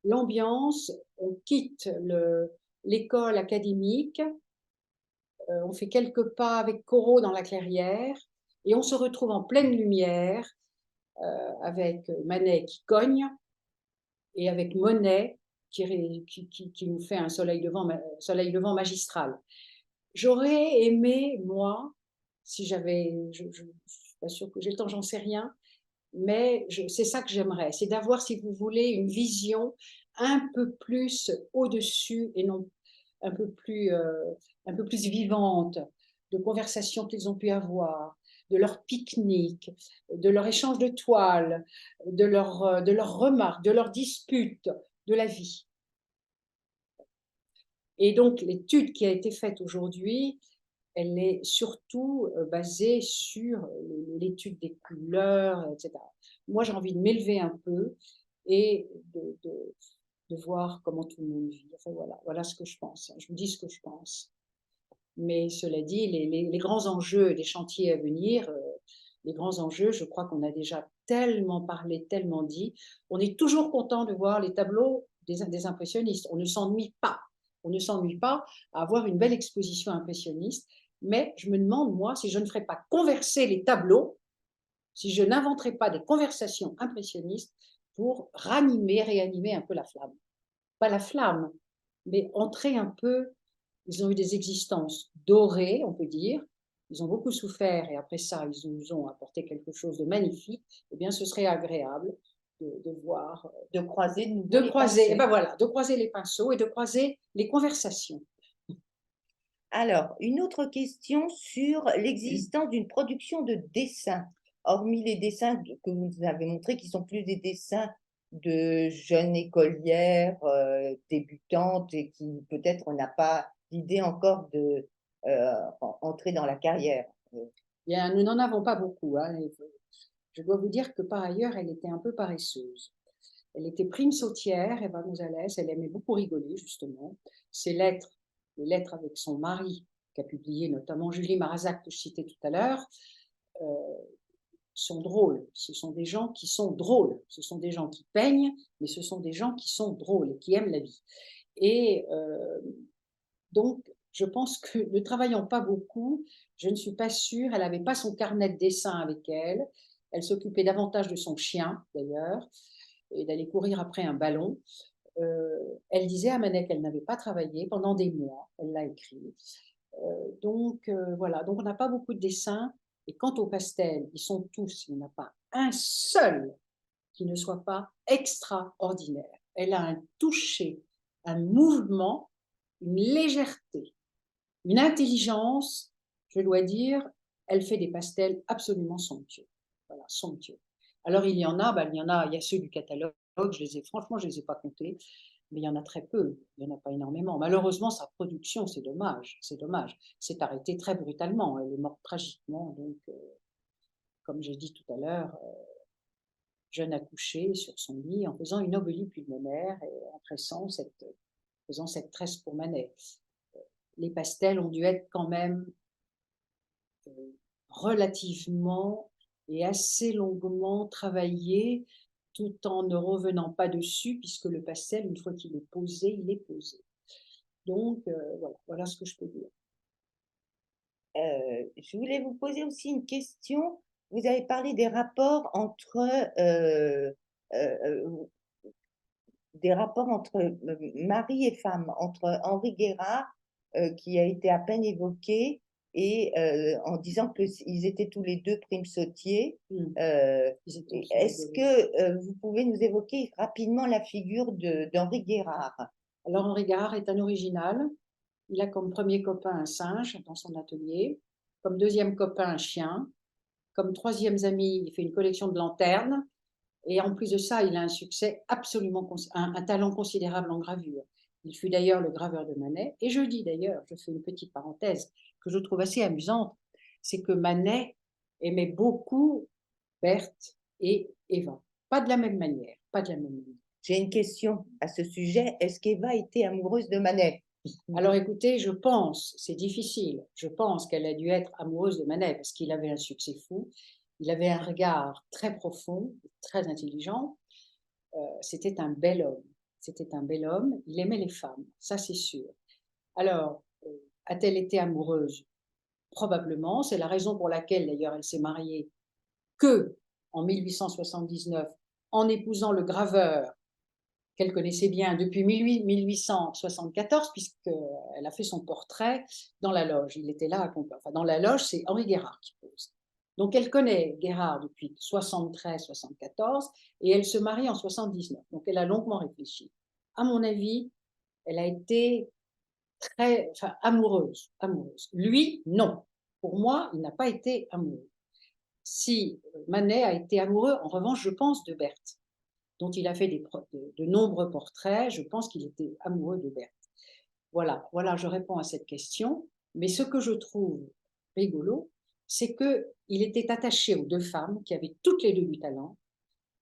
L'ambiance, on quitte l'école académique, on fait quelques pas avec Corot dans la clairière, et on se retrouve en pleine lumière, avec Manet qui cogne, et avec Monet qui nous fait un soleil levant magistral. J'aurais aimé, moi, si j'avais, je ne suis pas sûre que j'ai le temps, j'en sais rien, mais c'est ça que j'aimerais, c'est d'avoir, si vous voulez, une vision un peu plus au-dessus, et non un peu plus vivante, de conversations qu'ils ont pu avoir, de leurs pique-niques, de leur échange de toiles, de leurs remarques, de leurs disputes, de la vie. Et donc, l'étude qui a été faite aujourd'hui, elle est surtout basée sur l'étude des couleurs, etc. Moi, j'ai envie de m'élever un peu et de voir comment tout le monde vit. Enfin, voilà ce que je pense. Je vous dis ce que je pense. Mais cela dit, les grands enjeux, les chantiers à venir, les grands enjeux, je crois qu'on a déjà tellement parlé, tellement dit. On est toujours content de voir les tableaux des impressionnistes. On ne s'ennuie pas. On ne s'ennuie pas à avoir une belle exposition impressionniste. Mais je me demande, moi, si je ne ferais pas converser les tableaux, si je n'inventerais pas des conversations impressionnistes pour réanimer un peu la flamme. Pas la flamme, mais entrer un peu. Ils ont eu des existences dorées, on peut dire. Ils ont beaucoup souffert, et après ça, ils nous ont apporté quelque chose de magnifique. Eh bien, ce serait agréable de voir, De croiser de nouveau de les croiser, et pinceaux. ben voilà, de croiser les pinceaux et de croiser les conversations. Alors, une autre question sur l'existence d'une production de dessins, hormis les dessins que vous nous avez montrés, qui sont plus des dessins de jeunes écolières débutantes et qui peut-être n'a pas l'idée encore de entrer dans la carrière. Bien, nous n'en avons pas beaucoup, hein. Je dois vous dire que par ailleurs, elle était un peu paresseuse. Elle était prime sautière, Eva González, elle aimait beaucoup rigoler, justement. Ses lettres, les lettres avec son mari, qu'a publié notamment Julie Marazac, que je citais tout à l'heure, euh, sont drôles. Ce sont des gens qui sont drôles. Ce sont des gens qui peignent, mais ce sont des gens qui sont drôles et qui aiment la vie. Et donc, je pense que ne travaillant pas beaucoup, je ne suis pas sûre, elle n'avait pas son carnet de dessin avec elle. Elle s'occupait davantage de son chien, d'ailleurs, et d'aller courir après un ballon. Elle disait à Manet qu'elle n'avait pas travaillé pendant des mois, elle l'a écrit. Voilà, donc on n'a pas beaucoup de dessins. Et quant aux pastels, ils sont tous, il n'y en a pas un seul qui ne soit pas extraordinaire. Elle a un toucher, un mouvement, une légèreté, une intelligence, je dois dire. Elle fait des pastels absolument somptueux. Voilà, somptueux. Alors il y en a, il y a ceux du catalogue, franchement, je ne les ai pas comptés, mais il y en a très peu, il n'y en a pas énormément. Malheureusement, sa production, c'est dommage, c'est dommage. C'est arrêté très brutalement, elle est morte tragiquement, donc, comme j'ai dit tout à l'heure, jeune accouchée sur son lit, en faisant une embolie pulmonaire et en faisant cette tresse pour Manet. les pastels ont dû être quand même relativement et assez longuement travaillés, tout en ne revenant pas dessus, puisque le pastel, une fois qu'il est posé, il est posé. Donc, voilà ce que je peux dire. Je voulais vous poser aussi une question. Vous avez parlé des rapports entre mari et femme, entre Henri Guérard, qui a été à peine évoqué, et en disant qu'ils étaient tous les deux primes-sautiers. Mmh. Est-ce que vous pouvez nous évoquer rapidement la figure d'Henri Guérard? Alors Henri Guérard est un original. Il a comme premier copain un singe dans son atelier, comme deuxième copain un chien, comme troisième ami, il fait une collection de lanternes, et en plus de ça, il a un succès absolument, un talent considérable en gravure. Il fut d'ailleurs le graveur de Manet, et je dis d'ailleurs, je fais une petite parenthèse que je trouve assez amusante, c'est que Manet aimait beaucoup Berthe et Eva. Pas de la même manière, pas de la même manière. J'ai une question à ce sujet. Est-ce qu'Eva était amoureuse de Manet? Alors écoutez, je pense, c'est difficile, je pense qu'elle a dû être amoureuse de Manet parce qu'il avait un succès fou, il avait un regard très profond, très intelligent, c'était un bel homme, c'était un bel homme, il aimait les femmes, ça c'est sûr. Alors, a-t-elle été amoureuse? Probablement, c'est la raison pour laquelle d'ailleurs elle s'est mariée que en 1879 en épousant le graveur qu'elle connaissait bien depuis 1874, puisqu'elle a fait son portrait dans la loge. Il était là, enfin, dans la loge, c'est Henri Guérard qui pose. Donc elle connaît Guérard depuis 73-74 et elle se marie en 79. Donc elle a longuement réfléchi. À mon avis, elle a été amoureuse, amoureuse. Lui, non. Pour moi, il n'a pas été amoureux. Si Manet a été amoureux, en revanche, je pense, de Berthe, dont il a fait de nombreux portraits. Je pense qu'il était amoureux de Berthe. Voilà, voilà, je réponds à cette question. Mais ce que je trouve rigolo, c'est qu'il était attaché aux deux femmes qui avaient toutes les deux du talent,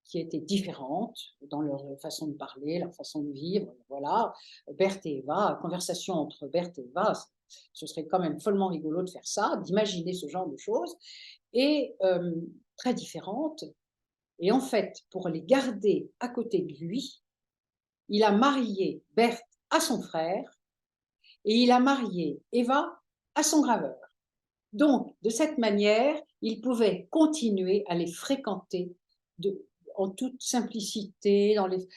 qui étaient différentes dans leur façon de parler, leur façon de vivre. Voilà, Berthe et Eva, conversation entre Berthe et Eva, ce serait quand même follement rigolo de faire ça, d'imaginer ce genre de choses, et très différentes. Et en fait, pour les garder à côté de lui, il a marié Berthe à son frère et il a marié Eva à son graveur. Donc, de cette manière, il pouvait continuer à les fréquenter en toute simplicité, dans les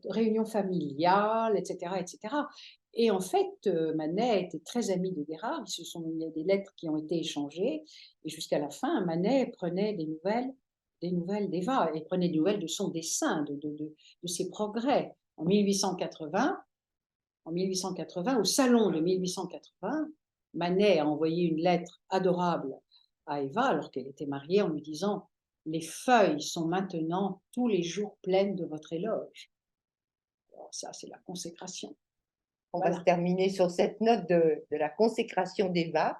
réunions familiales, etc., etc. Et en fait, Manet était très ami de Guérard. Il y a des lettres qui ont été échangées. Et jusqu'à la fin, Manet prenait des nouvelles d'Eva et prenait des nouvelles de son dessin, de ses progrès. En 1880, au salon de 1880, Manet a envoyé une lettre adorable à Eva alors qu'elle était mariée en lui disant « Les feuilles sont maintenant tous les jours pleines de votre éloge ». Alors ça, c'est la consécration. On va se terminer sur cette note de la consécration d'Eva.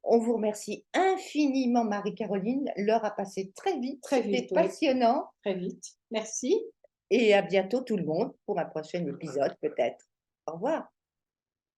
On vous remercie infiniment, Marie-Caroline. L'heure a passé très vite. C'était passionnant. Très vite. Merci. Et à bientôt tout le monde pour un prochain épisode peut-être. Au revoir.